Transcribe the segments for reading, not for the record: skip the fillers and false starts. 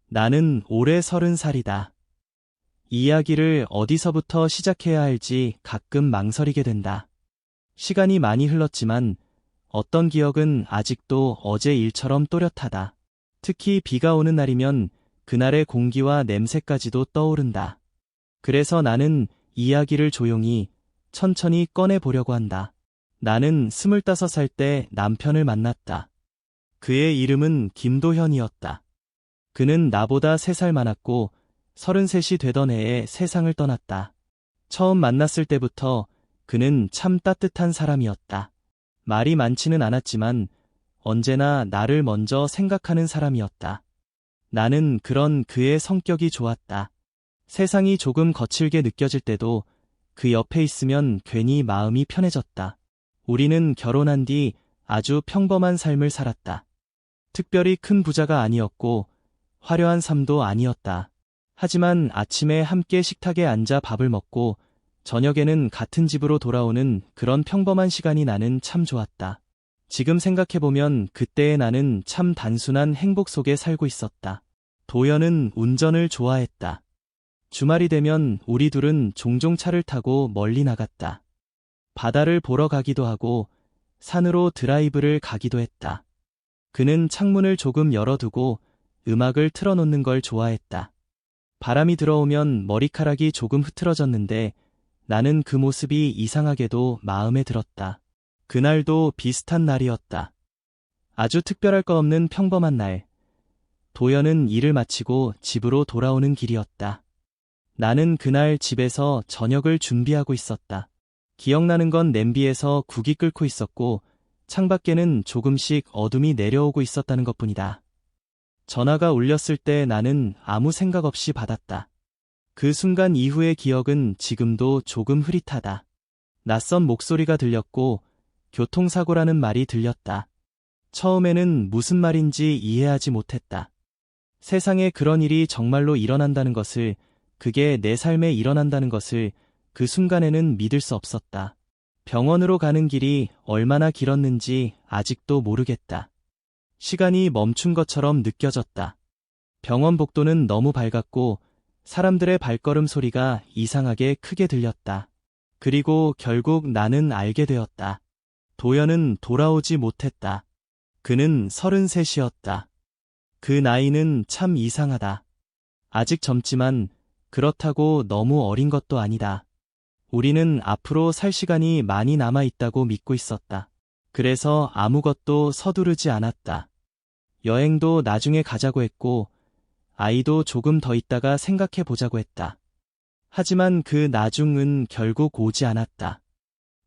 나는 올해 30살이다. 이야기를 어디서부터 시작해야 할지 가끔 망설이게 된다. 시간이 많이 흘렀지만 어떤 기억은 아직도 어제 일처럼 또렷하다. 특히 비가 오는 날이면 그날의 공기와 냄새까지도 떠오른다. 그래서 나는 이야기를 조용히, 천천히 꺼내보려고 한다. 나는 25살 때 남편을 만났다. 그의 이름은 김도현이었다. 그는 나보다 3살 많았고 33이 되던 해에 세상을 떠났다. 처음 만났을 때부터 그는 참 따뜻한 사람이었다. 말이 많지는 않았지만 언제나 나를 먼저 생각하는 사람이었다. 나는 그런 그의 성격이 좋았다. 세상이 조금 거칠게 느껴질 때도 그 옆에 있으면 괜히 마음이 편해졌다. 우리는 결혼한 뒤 아주 평범한 삶을 살았다. 특별히 큰 부자가 아니었고 화려한 삶도 아니었다. 하지만 아침에 함께 식탁에 앉아 밥을 먹고 저녁에는 같은 집으로 돌아오는 그런 평범한 시간이 나는 참 좋았다. 지금 생각해보면 그때의 나는 참 단순한 행복 속에 살고 있었다. 도연은 운전을 좋아했다. 주말이 되면 우리 둘은 종종 차를 타고 멀리 나갔다. 바다를 보러 가기도 하고 산으로 드라이브를 가기도 했다. 그는 창문을 조금 열어두고 음악을 틀어놓는 걸 좋아했다. 바람이 들어오면 머리카락이 조금 흐트러졌는데 나는 그 모습이 이상하게도 마음에 들었다. 그날도 비슷한 날이었다. 아주 특별할 거 없는 평범한 날. 도연은 일을 마치고 집으로 돌아오는 길이었다. 나는 그날 집에서 저녁을 준비하고 있었다. 기억나는 건 냄비에서 국이 끓고 있었고 창밖에는 조금씩 어둠이 내려오고 있었다는 것뿐이다. 전화가 울렸을 때 나는 아무 생각 없이 받았다. 그 순간 이후의 기억은 지금도 조금 흐릿하다. 낯선 목소리가 들렸고 교통사고라는 말이 들렸다. 처음에는 무슨 말인지 이해하지 못했다. 세상에 그런 일이 정말로 일어난다는 것을, 그게 내 삶에 일어난다는 것을 그 순간에는 믿을 수 없었다. 병원으로 가는 길이 얼마나 길었는지 아직도 모르겠다. 시간이 멈춘 것처럼 느껴졌다. 병원 복도는 너무 밝았고 사람들의 발걸음 소리가 이상하게 크게 들렸다. 그리고 결국 나는 알게 되었다. 도연은 돌아오지 못했다. 그는 33이었다. 그 나이는 참 이상하다. 아직 젊지만 그렇다고 너무 어린 것도 아니다. 우리는 앞으로 살 시간이 많이 남아 있다고 믿고 있었다. 그래서 아무것도 서두르지 않았다. 여행도 나중에 가자고 했고 아이도 조금 더 있다가 생각해 보자고 했다. 하지만 그 나중은 결국 오지 않았다.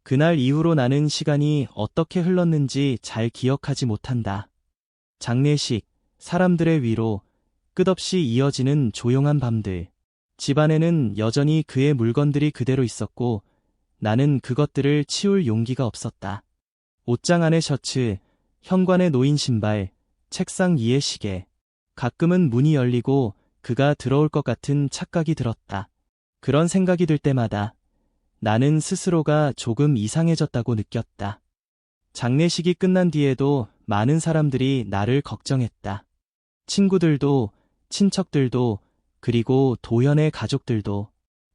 그날 이후로 나는 시간이 어떻게 흘렀는지 잘 기억하지 못한다. 장례식, 사람들의 위로, 끝없이 이어지는 조용한 밤들. 집안에는 여전히 그의 물건들이 그대로 있었고 나는 그것들을 치울 용기가 없었다. 옷장 안의 셔츠, 현관에 놓인 신발, 책상 위의 시계. 가끔은 문이 열리고 그가 들어올 것 같은 착각이 들었다. 그런 생각이 들 때마다 나는 스스로가 조금 이상해졌다고 느꼈다. 장례식이 끝난 뒤에도 많은 사람들이 나를 걱정했다. 친구들도, 친척들도, 그리고 도연의 가족들도.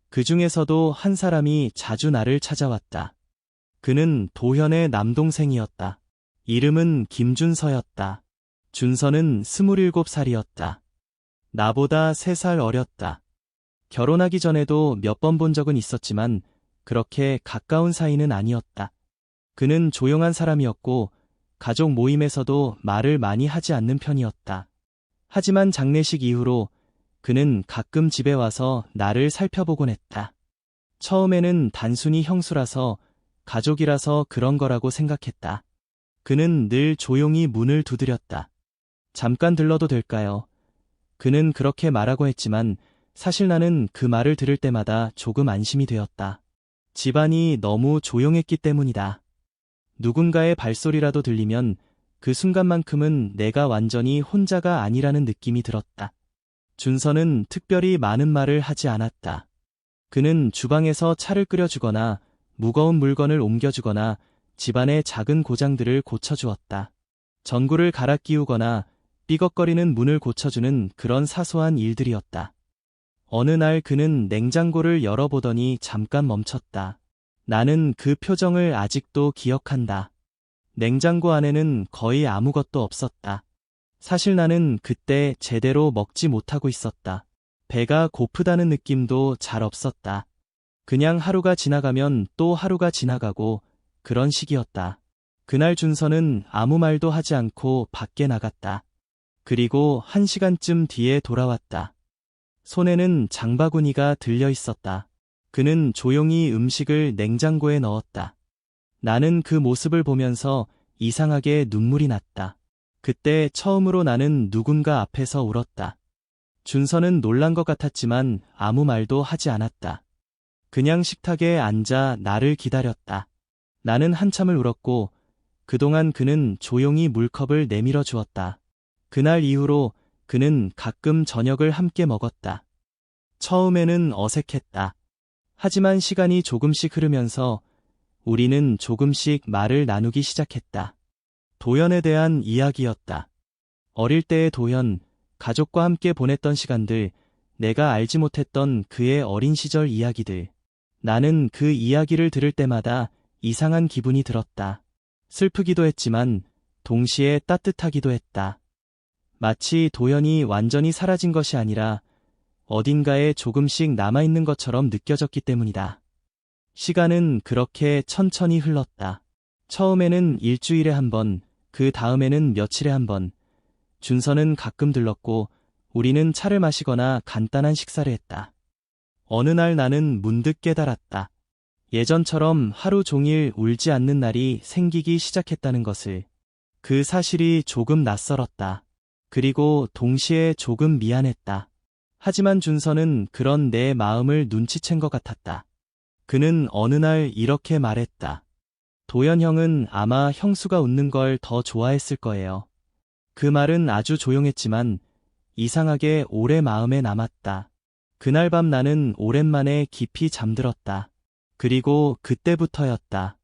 그 중에서도 한 사람이 자주 나를 찾아왔다. 그는 도연의 남동생이었다. 이름은 김준서였다. 준서는 27살이었다. 나보다 3살 어렸다. 결혼하기 전에도 몇 번 본 적은 있었지만 그렇게 가까운 사이는 아니었다. 그는 조용한 사람이었고 가족 모임에서도 말을 많이 하지 않는 편이었다. 하지만 장례식 이후로 그는 가끔 집에 와서 나를 살펴보곤 했다. 처음에는 단순히 형수라서, 가족이라서 그런 거라고 생각했다. 그는 늘 조용히 문을 두드렸다. 잠깐 들러도 될까요? 그는 그렇게 말하고 했지만 사실 나는 그 말을 들을 때마다 조금 안심이 되었다. 집안이 너무 조용했기 때문이다. 누군가의 발소리라도 들리면 그 순간만큼은 내가 완전히 혼자가 아니라는 느낌이 들었다. 준서는 특별히 많은 말을 하지 않았다. 그는 주방에서 차를 끓여주거나 무거운 물건을 옮겨주거나 집안의 작은 고장들을 고쳐주었다. 전구를 갈아 끼우거나 삐걱거리는 문을 고쳐주는 그런 사소한 일들이었다. 어느 날 그는 냉장고를 열어보더니 잠깐 멈췄다. 나는 그 표정을 아직도 기억한다. 냉장고 안에는 거의 아무것도 없었다. 사실 나는 그때 제대로 먹지 못하고 있었다. 배가 고프다는 느낌도 잘 없었다. 그냥 하루가 지나가면 또 하루가 지나가고 그런 시기였다. 그날 준서는 아무 말도 하지 않고 밖에 나갔다. 그리고 1시간쯤 뒤에 돌아왔다. 손에는 장바구니가 들려 있었다. 그는 조용히 음식을 냉장고에 넣었다. 나는 그 모습을 보면서 이상하게 눈물이 났다. 그때 처음으로 나는 누군가 앞에서 울었다. 준서는 놀란 것 같았지만 아무 말도 하지 않았다. 그냥 식탁에 앉아 나를 기다렸다. 나는 한참을 울었고 그동안 그는 조용히 물컵을 내밀어 주었다. 그날 이후로 그는 가끔 저녁을 함께 먹었다. 처음에는 어색했다. 하지만 시간이 조금씩 흐르면서 우리는 조금씩 말을 나누기 시작했다. 도연에 대한 이야기였다. 어릴 때의 도연, 가족과 함께 보냈던 시간들, 내가 알지 못했던 그의 어린 시절 이야기들. 나는 그 이야기를 들을 때마다 이상한 기분이 들었다. 슬프기도 했지만 동시에 따뜻하기도 했다. 마치 도연이 완전히 사라진 것이 아니라 어딘가에 조금씩 남아있는 것처럼 느껴졌기 때문이다. 시간은 그렇게 천천히 흘렀다. 처음에는 일주일에 한 번, 그 다음에는 며칠에 한 번. 준서는 가끔 들렀고 우리는 차를 마시거나 간단한 식사를 했다. 어느 날 나는 문득 깨달았다. 예전처럼 하루 종일 울지 않는 날이 생기기 시작했다는 것을. 그 사실이 조금 낯설었다. 그리고 동시에 조금 미안했다. 하지만 준서는 그런 내 마음을 눈치챈 것 같았다. 그는 어느 날 이렇게 말했다. 도연 형은 아마 형수가 웃는 걸 더 좋아했을 거예요. 그 말은 아주 조용했지만 이상하게 오래 마음에 남았다. 그날 밤 나는 오랜만에 깊이 잠들었다. 그리고 그때부터였다.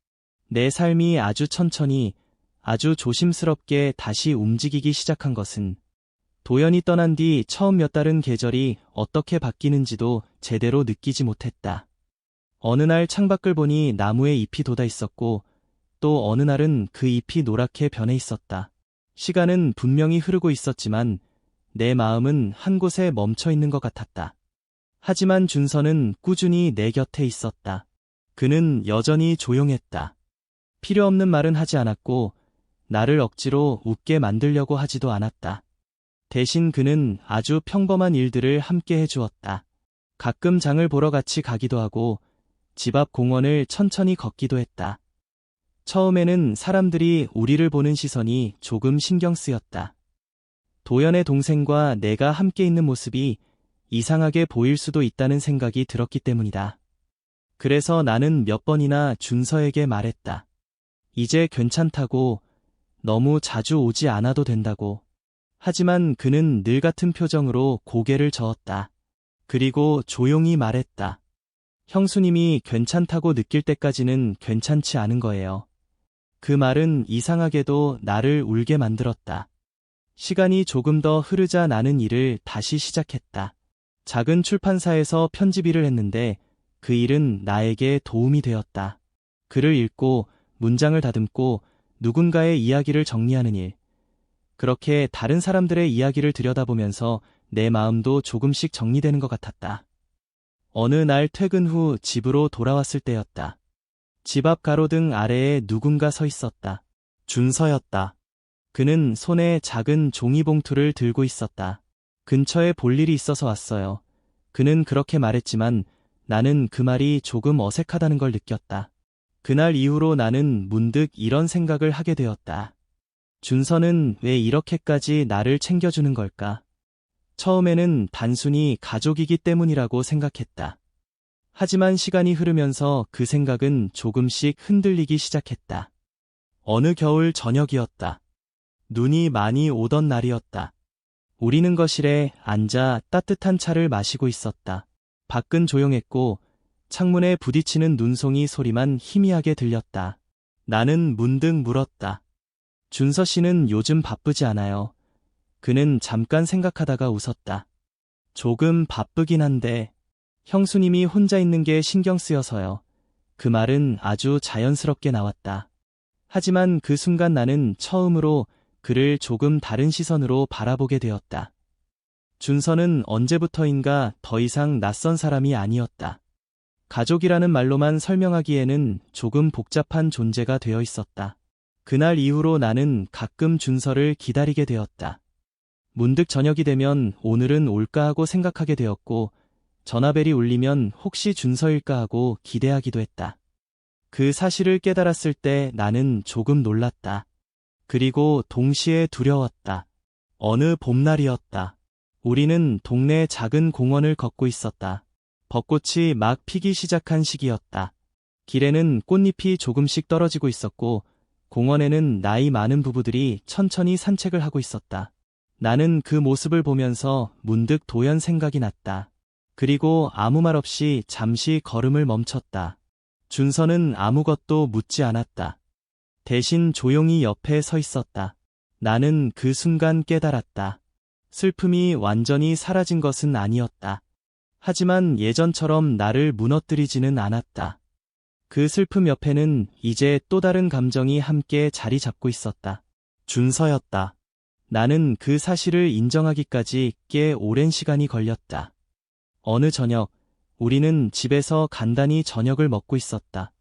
내 삶이 아주 천천히, 아주 조심스럽게 다시 움직이기 시작한 것은 도연이 떠난 뒤 처음 몇 달은 계절이 어떻게 바뀌는지도 제대로 느끼지 못했다. 어느 날 창밖을 보니 나무에 잎이 돋아 있었고 또 어느 날은 그 잎이 노랗게 변해 있었다. 시간은 분명히 흐르고 있었지만 내 마음은 한 곳에 멈춰 있는 것 같았다. 하지만 준서는 꾸준히 내 곁에 있었다. 그는 여전히 조용했다. 필요 없는 말은 하지 않았고 나를 억지로 웃게 만들려고 하지도 않았다. 대신 그는 아주 평범한 일들을 함께 해주었다. 가끔 장을 보러 같이 가기도 하고 집 앞 공원을 천천히 걷기도 했다. 처음에는 사람들이 우리를 보는 시선이 조금 신경 쓰였다. 도연의 동생과 내가 함께 있는 모습이 이상하게 보일 수도 있다는 생각이 들었기 때문이다. 그래서 나는 몇 번이나 준서에게 말했다. 이제 괜찮다고, 너무 자주 오지 않아도 된다고. 하지만 그는 늘 같은 표정으로 고개를 저었다. 그리고 조용히 말했다. 형수님이 괜찮다고 느낄 때까지는 괜찮지 않은 거예요. 그 말은 이상하게도 나를 울게 만들었다. 시간이 조금 더 흐르자 나는 일을 다시 시작했다. 작은 출판사에서 편집일을 했는데 그 일은 나에게 도움이 되었다. 글을 읽고 문장을 다듬고 누군가의 이야기를 정리하는 일. 그렇게 다른 사람들의 이야기를 들여다보면서 내 마음도 조금씩 정리되는 것 같았다. 어느 날 퇴근 후 집으로 돌아왔을 때였다. 집 앞 가로등 아래에 누군가 서 있었다. 준서였다. 그는 손에 작은 종이봉투를 들고 있었다. 근처에 볼 일이 있어서 왔어요. 그는 그렇게 말했지만 나는 그 말이 조금 어색하다는 걸 느꼈다. 그날 이후로 나는 문득 이런 생각을 하게 되었다. 준서는 왜 이렇게까지 나를 챙겨주는 걸까? 처음에는 단순히 가족이기 때문이라고 생각했다. 하지만 시간이 흐르면서 그 생각은 조금씩 흔들리기 시작했다. 어느 겨울 저녁이었다. 눈이 많이 오던 날이었다. 우리는 거실에 앉아 따뜻한 차를 마시고 있었다. 밖은 조용했고 창문에 부딪히는 눈송이 소리만 희미하게 들렸다. 나는 문득 물었다. 준서 씨는 요즘 바쁘지 않아요? 그는 잠깐 생각하다가 웃었다. 조금 바쁘긴 한데 형수님이 혼자 있는 게 신경 쓰여서요. 그 말은 아주 자연스럽게 나왔다. 하지만 그 순간 나는 처음으로 그를 조금 다른 시선으로 바라보게 되었다. 준서는 언제부터인가 더 이상 낯선 사람이 아니었다. 가족이라는 말로만 설명하기에는 조금 복잡한 존재가 되어 있었다. 그날 이후로 나는 가끔 준서를 기다리게 되었다. 문득 저녁이 되면 오늘은 올까 하고 생각하게 되었고, 전화벨이 울리면 혹시 준서일까 하고 기대하기도 했다. 그 사실을 깨달았을 때 나는 조금 놀랐다. 그리고 동시에 두려웠다. 어느 봄날이었다. 우리는 동네 작은 공원을 걷고 있었다. 벚꽃이 막 피기 시작한 시기였다. 길에는 꽃잎이 조금씩 떨어지고 있었고, 공원에는 나이 많은 부부들이 천천히 산책을 하고 있었다. 나는 그 모습을 보면서 문득 도연 생각이 났다. 그리고 아무 말 없이 잠시 걸음을 멈췄다. 준서는 아무것도 묻지 않았다. 대신 조용히 옆에 서 있었다. 나는 그 순간 깨달았다. 슬픔이 완전히 사라진 것은 아니었다. 하지만 예전처럼 나를 무너뜨리지는 않았다. 그 슬픔 옆에는 이제 또 다른 감정이 함께 자리 잡고 있었다. 준서였다. 나는 그 사실을 인정하기까지 꽤 오랜 시간이 걸렸다. 어느 저녁, 우리는 집에서 간단히 저녁을 먹고 있었다.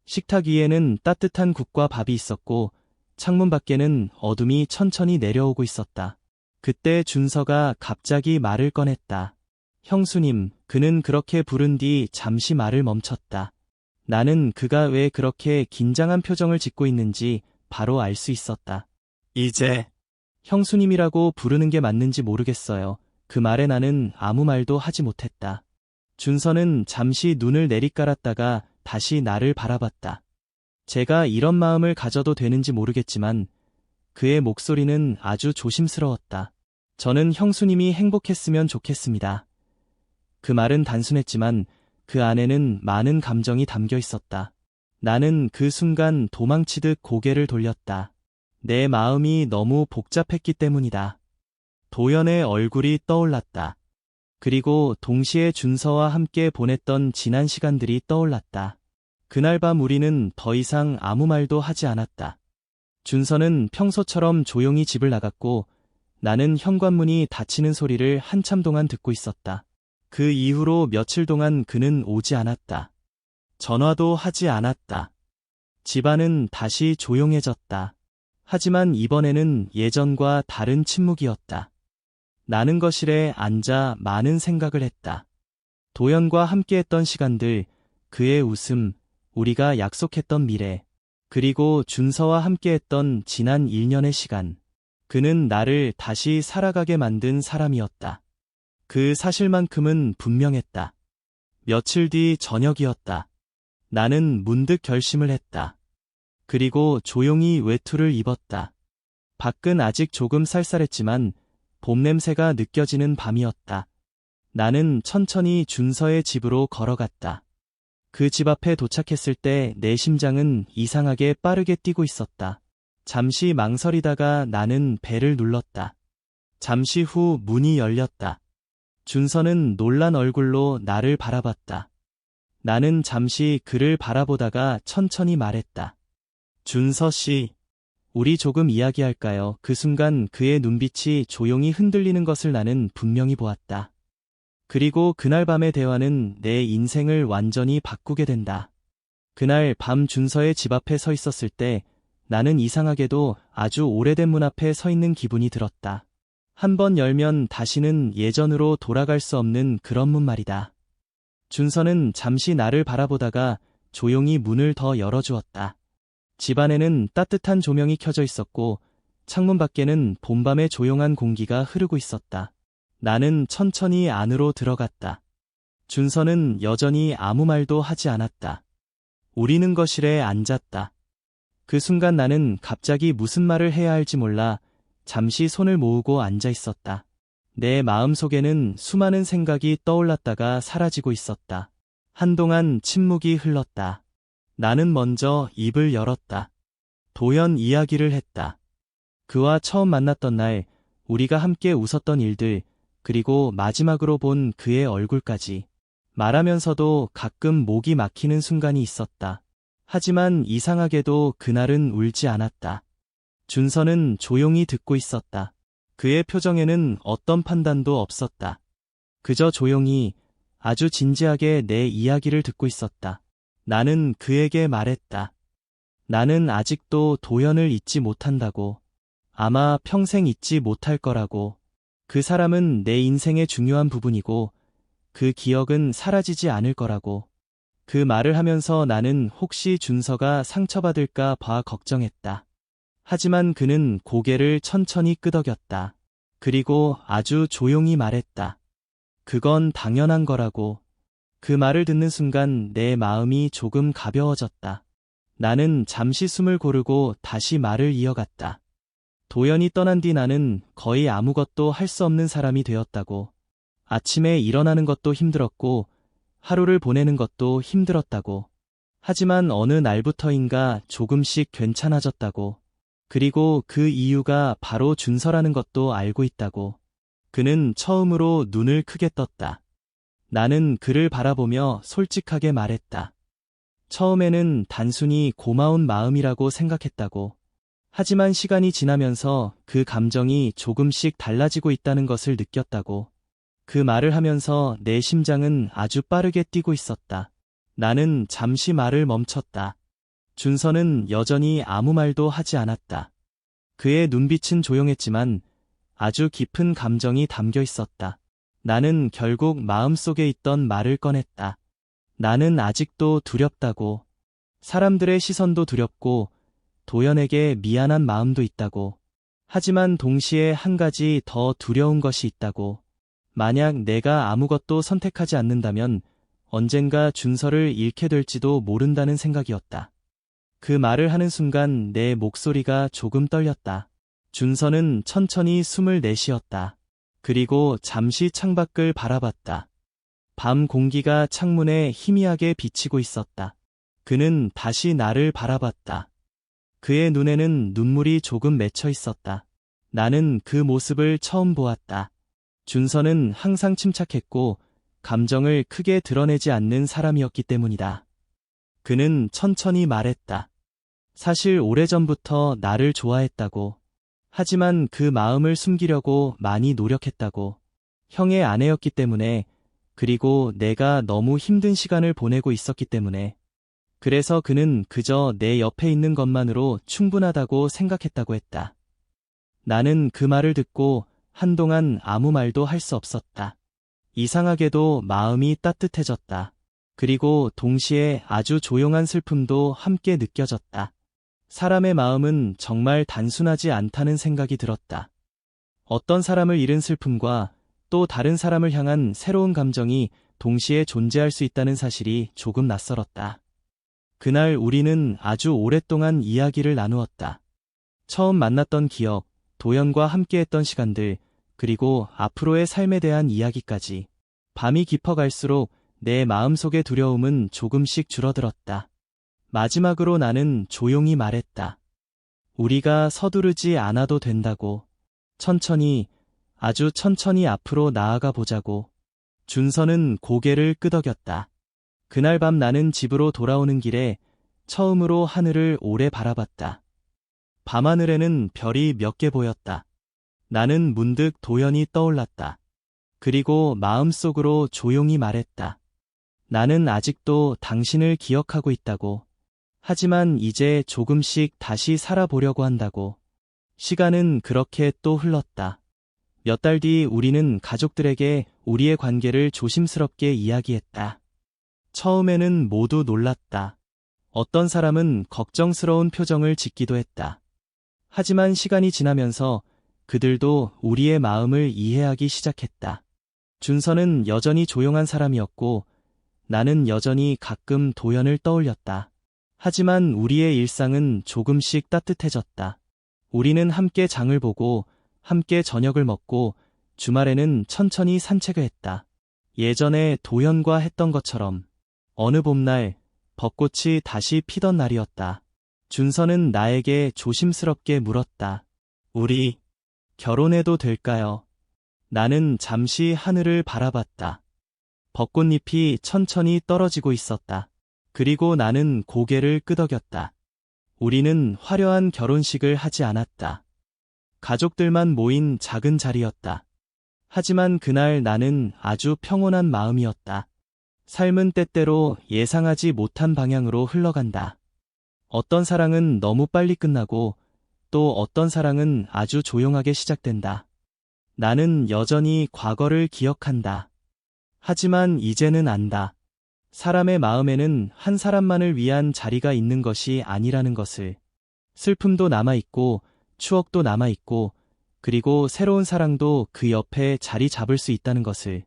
식탁 위에는 따뜻한 국과 밥이 있었고, 창문 밖에는 어둠이 천천히 내려오고 있었다. 그때 준서가 갑자기 말을 꺼냈다. 형수님, 그는 그렇게 부른 뒤 잠시 말을 멈췄다. 나는 그가 왜 그렇게 긴장한 표정을 짓고 있는지 바로 알 수 있었다. 이제 형수님이라고 부르는 게 맞는지 모르겠어요. 그 말에 나는 아무 말도 하지 못했다. 준서는 잠시 눈을 내리깔았다가 다시 나를 바라봤다. 제가 이런 마음을 가져도 되는지 모르겠지만 그의 목소리는 아주 조심스러웠다. 저는 형수님이 행복했으면 좋겠습니다. 그 말은 단순했지만 그 안에는 많은 감정이 담겨 있었다. 나는 그 순간 도망치듯 고개를 돌렸다. 내 마음이 너무 복잡했기 때문이다. 도연의 얼굴이 떠올랐다. 그리고 동시에 준서와 함께 보냈던 지난 시간들이 떠올랐다. 그날 밤 우리는 더 이상 아무 말도 하지 않았다. 준서는 평소처럼 조용히 집을 나갔고 나는 현관문이 닫히는 소리를 한참 동안 듣고 있었다. 그 이후로 며칠 동안 그는 오지 않았다. 전화도 하지 않았다. 집안은 다시 조용해졌다. 하지만 이번에는 예전과 다른 침묵이었다. 나는 거실에 앉아 많은 생각을 했다. 도연과 함께했던 시간들, 그의 웃음, 우리가 약속했던 미래, 그리고 준서와 함께했던 지난 1년의 시간. 그는 나를 다시 살아가게 만든 사람이었다. 그 사실만큼은 분명했다. 며칠 뒤 저녁이었다. 나는 문득 결심을 했다. 그리고 조용히 외투를 입었다. 밖은 아직 조금 쌀쌀했지만 봄 냄새가 느껴지는 밤이었다. 나는 천천히 준서의 집으로 걸어갔다. 그 집 앞에 도착했을 때 내 심장은 이상하게 빠르게 뛰고 있었다. 잠시 망설이다가 나는 벨을 눌렀다. 잠시 후 문이 열렸다. 준서는 놀란 얼굴로 나를 바라봤다. 나는 잠시 그를 바라보다가 천천히 말했다. 준서 씨, 우리 조금 이야기할까요? 그 순간 그의 눈빛이 조용히 흔들리는 것을 나는 분명히 보았다. 그리고 그날 밤의 대화는 내 인생을 완전히 바꾸게 된다. 그날 밤 준서의 집 앞에 서 있었을 때 나는 이상하게도 아주 오래된 문 앞에 서 있는 기분이 들었다. 한 번 열면 다시는 예전으로 돌아갈 수 없는 그런 문 말이다. 준서는 잠시 나를 바라보다가 조용히 문을 더 열어주었다. 집안에는 따뜻한 조명이 켜져 있었고 창문 밖에는 봄밤의 조용한 공기가 흐르고 있었다. 나는 천천히 안으로 들어갔다. 준서는 여전히 아무 말도 하지 않았다. 우리는 거실에 앉았다. 그 순간 나는 갑자기 무슨 말을 해야 할지 몰라 잠시 손을 모으고 앉아 있었다. 내 마음속에는 수많은 생각이 떠올랐다가 사라지고 있었다. 한동안 침묵이 흘렀다. 나는 먼저 입을 열었다. 도연 이야기를 했다. 그와 처음 만났던 날, 우리가 함께 웃었던 일들, 그리고 마지막으로 본 그의 얼굴까지. 말하면서도 가끔 목이 막히는 순간이 있었다. 하지만 이상하게도 그날은 울지 않았다. 준서는 조용히 듣고 있었다. 그의 표정에는 어떤 판단도 없었다. 그저 조용히, 아주 진지하게 내 이야기를 듣고 있었다. 나는 그에게 말했다. 나는 아직도 도연을 잊지 못한다고. 아마 평생 잊지 못할 거라고. 그 사람은 내 인생의 중요한 부분이고, 그 기억은 사라지지 않을 거라고. 그 말을 하면서 나는 혹시 준서가 상처받을까 봐 걱정했다. 하지만 그는 고개를 천천히 끄덕였다. 그리고 아주 조용히 말했다. 그건 당연한 거라고. 그 말을 듣는 순간 내 마음이 조금 가벼워졌다. 나는 잠시 숨을 고르고 다시 말을 이어갔다. 도연이 떠난 뒤 나는 거의 아무것도 할 수 없는 사람이 되었다고. 아침에 일어나는 것도 힘들었고, 하루를 보내는 것도 힘들었다고. 하지만 어느 날부터인가 조금씩 괜찮아졌다고. 그리고 그 이유가 바로 준서라는 것도 알고 있다고. 그는 처음으로 눈을 크게 떴다. 나는 그를 바라보며 솔직하게 말했다. 처음에는 단순히 고마운 마음이라고 생각했다고. 하지만 시간이 지나면서 그 감정이 조금씩 달라지고 있다는 것을 느꼈다고. 그 말을 하면서 내 심장은 아주 빠르게 뛰고 있었다. 나는 잠시 말을 멈췄다. 준서는 여전히 아무 말도 하지 않았다. 그의 눈빛은 조용했지만 아주 깊은 감정이 담겨 있었다. 나는 결국 마음속에 있던 말을 꺼냈다. 나는 아직도 두렵다고. 사람들의 시선도 두렵고 도연에게 미안한 마음도 있다고. 하지만 동시에 한 가지 더 두려운 것이 있다고. 만약 내가 아무것도 선택하지 않는다면 언젠가 준서를 잃게 될지도 모른다는 생각이었다. 그 말을 하는 순간 내 목소리가 조금 떨렸다. 준서는 천천히 숨을 내쉬었다. 그리고 잠시 창밖을 바라봤다. 밤 공기가 창문에 희미하게 비치고 있었다. 그는 다시 나를 바라봤다. 그의 눈에는 눈물이 조금 맺혀 있었다. 나는 그 모습을 처음 보았다. 준서는 항상 침착했고 감정을 크게 드러내지 않는 사람이었기 때문이다. 그는 천천히 말했다. 사실 오래전부터 나를 좋아했다고. 하지만 그 마음을 숨기려고 많이 노력했다고. 형의 아내였기 때문에, 그리고 내가 너무 힘든 시간을 보내고 있었기 때문에. 그래서 그는 그저 내 옆에 있는 것만으로 충분하다고 생각했다고 했다. 나는 그 말을 듣고 한동안 아무 말도 할 수 없었다. 이상하게도 마음이 따뜻해졌다. 그리고 동시에 아주 조용한 슬픔도 함께 느껴졌다. 사람의 마음은 정말 단순하지 않다는 생각이 들었다. 어떤 사람을 잃은 슬픔과 또 다른 사람을 향한 새로운 감정이 동시에 존재할 수 있다는 사실이 조금 낯설었다. 그날 우리는 아주 오랫동안 이야기를 나누었다. 처음 만났던 기억, 도연과 함께했던 시간들, 그리고 앞으로의 삶에 대한 이야기까지. 밤이 깊어갈수록 내 마음속의 두려움은 조금씩 줄어들었다. 마지막으로 나는 조용히 말했다. 우리가 서두르지 않아도 된다고. 천천히, 아주 천천히 앞으로 나아가 보자고. 준서는 고개를 끄덕였다. 그날 밤 나는 집으로 돌아오는 길에 처음으로 하늘을 오래 바라봤다. 밤하늘에는 별이 몇 개 보였다. 나는 문득 도연이 떠올랐다. 그리고 마음속으로 조용히 말했다. 나는 아직도 당신을 기억하고 있다고. 하지만 이제 조금씩 다시 살아보려고 한다고. 시간은 그렇게 또 흘렀다. 몇 달 뒤 우리는 가족들에게 우리의 관계를 조심스럽게 이야기했다. 처음에는 모두 놀랐다. 어떤 사람은 걱정스러운 표정을 짓기도 했다. 하지만 시간이 지나면서 그들도 우리의 마음을 이해하기 시작했다. 준서는 여전히 조용한 사람이었고 나는 여전히 가끔 도연을 떠올렸다. 하지만 우리의 일상은 조금씩 따뜻해졌다. 우리는 함께 장을 보고 함께 저녁을 먹고 주말에는 천천히 산책을 했다. 예전에 도연과 했던 것처럼. 어느 봄날 벚꽃이 다시 피던 날이었다. 준서는 나에게 조심스럽게 물었다. 우리 결혼해도 될까요? 나는 잠시 하늘을 바라봤다. 벚꽃잎이 천천히 떨어지고 있었다. 그리고 나는 고개를 끄덕였다. 우리는 화려한 결혼식을 하지 않았다. 가족들만 모인 작은 자리였다. 하지만 그날 나는 아주 평온한 마음이었다. 삶은 때때로 예상하지 못한 방향으로 흘러간다. 어떤 사랑은 너무 빨리 끝나고 또 어떤 사랑은 아주 조용하게 시작된다. 나는 여전히 과거를 기억한다. 하지만 이제는 안다. 사람의 마음에는 한 사람만을 위한 자리가 있는 것이 아니라는 것을. 슬픔도 남아있고 추억도 남아있고 그리고 새로운 사랑도 그 옆에 자리 잡을 수 있다는 것을.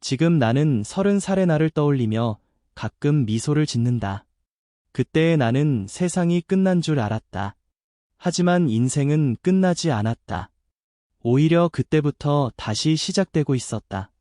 지금 나는 30살의 나를 떠올리며 가끔 미소를 짓는다. 그때의 나는 세상이 끝난 줄 알았다. 하지만 인생은 끝나지 않았다. 오히려 그때부터 다시 시작되고 있었다.